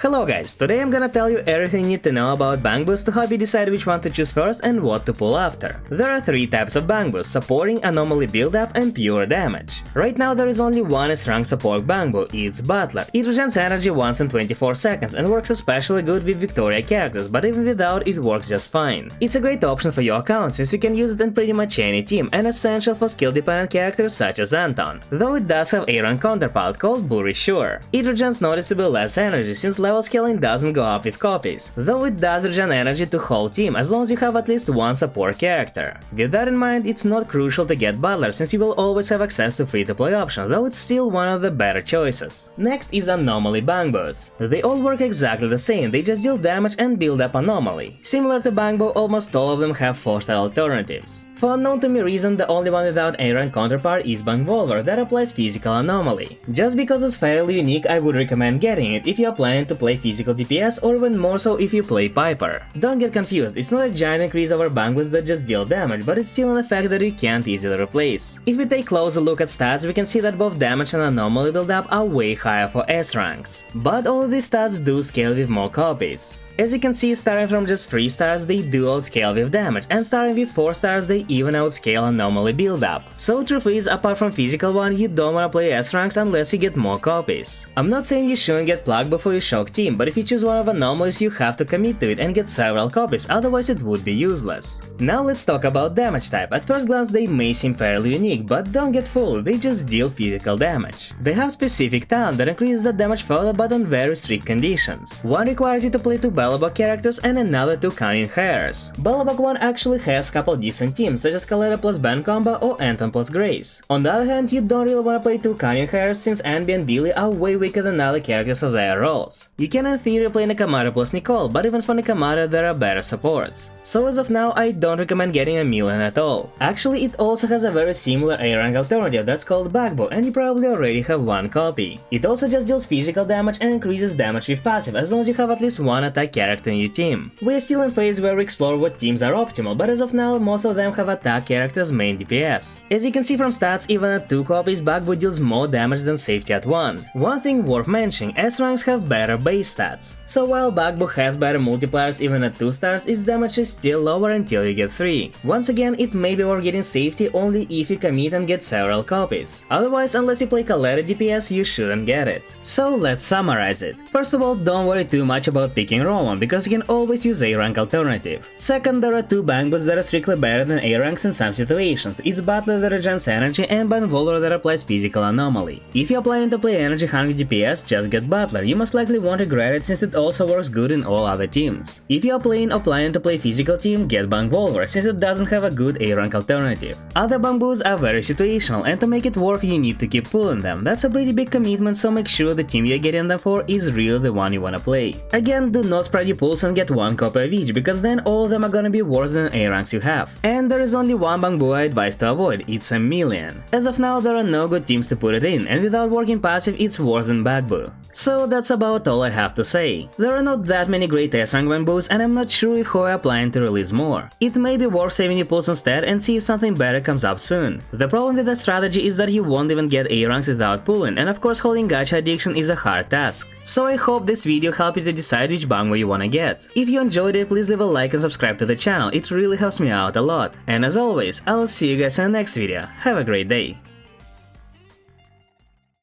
Hello guys, today I'm gonna tell you everything you need to know about Bangboos to help you decide which one to choose first and what to pull after. There are 3 types of Bangboos: supporting, anomaly build-up, and pure damage. Right now there is only one S-rank support Bangboo, it's Butler. It regens energy once in 24 seconds and works especially good with Victoria characters, but even without it works just fine. It's a great option for your account since you can use it in pretty much any team and essential for skill-dependent characters such as Anton, though it does have A-rank counterpart called Buri Sure. It regens noticeably less energy since level scaling doesn't go up with copies, though it does regen energy to whole team as long as you have at least one support character. With that in mind, it's not crucial to get Butler since you will always have access to free-to-play options, though it's still one of the better choices. Next is Anomaly Bangboos. They all work exactly the same, they just deal damage and build up Anomaly. Similar to Bangboo, almost all of them have 4-star alternatives. For unknown to me reason, the only one without A-rank counterpart is Bangvolver that applies physical anomaly. Just because it's fairly unique, I would recommend getting it if you are planning to play physical DPS or even more so if you play Piper. Don't get confused, it's not a giant increase over Bangboos that just deal damage, but it's still an effect that you can't easily replace. If we take a closer look at stats, we can see that both damage and anomaly build-up are way higher for S ranks. But all of these stats do scale with more copies. As you can see, starting from just 3 stars, they do outscale with damage, and starting with 4 stars, they even outscale anomaly build-up. So truth is, apart from physical one, you don't wanna play S ranks unless you get more copies. I'm not saying you shouldn't get plugged before you shock team, but if you choose one of anomalies, you have to commit to it and get several copies, otherwise it would be useless. Now let's talk about damage type. At first glance they may seem fairly unique, but don't get fooled, they just deal physical damage. They have specific talent that increases the damage further but on very strict conditions. One requires you to play 2 Bellabog characters and another 2 Cunning Hares. Bellabog one actually has couple decent teams such as Kaleda plus Ben combo or Anton plus Grace. On the other hand, you don't really wanna play 2 Cunning Hares since Anby and Billy are way weaker than other characters of their roles. You can in theory play Nekomata plus Nicole, but even for Nekomata there are better supports. So as of now, I don't recommend getting a Milan at all. Actually, it also has a very similar A-rank alternative that's called Bangboo, and you probably already have one copy. It also just deals physical damage and increases damage with passive as long as you have at least one attack character in your team. We're still in phase where we explore what teams are optimal, but as of now, most of them have attack characters main DPS. As you can see from stats, even at 2 copies, Bangboo deals more damage than safety at 1. One thing worth mentioning, S ranks have better base stats. So while Bangboo has better multipliers even at 2 stars, its damage is still lower until you get 3. Once again, it may be worth getting safety only if you commit and get several copies. Otherwise, unless you play Kaleda DPS, you shouldn't get it. So let's summarize it. First of all, don't worry too much about picking Roman, because you can always use A-rank alternative. Second, there are 2 Bangboos that are strictly better than A-ranks in some situations. It's Butler that regens energy and Bangvolver that applies physical anomaly. If you're planning to play energy hungry DPS, just get Butler, you most likely won't regret it since it also works good in all other teams. If you're playing or planning to play physical team, get Bangvolver since it doesn't have a good A-rank alternative. Other Bangboos are very situational, and to make it work you need to keep pulling them. That's a pretty big commitment, so make sure the team you're getting them for is really the one you wanna play. Again, do not spread your pulls and get 1 copy of each, because then all of them are gonna be worse than A ranks you have. And there is only one Bangboo I advise to avoid, it's a million. As of now, there are no good teams to put it in, and without working passive, it's worse than Bangboo. So that's about all I have to say. There are not that many great S-rank Bangboos, and I'm not sure if Hoya are planning to release more. It may be worth saving your pulls instead and see if something better comes up soon. The problem with that strategy is that you won't even get A ranks without pulling, and of course holding gacha addiction is a hard task. So I hope this video helped you to decide which Bangboo you wanna get. If you enjoyed it, please leave a like and subscribe to the channel, it really helps me out a lot. And as always, I'll see you guys in the next video. Have a great day!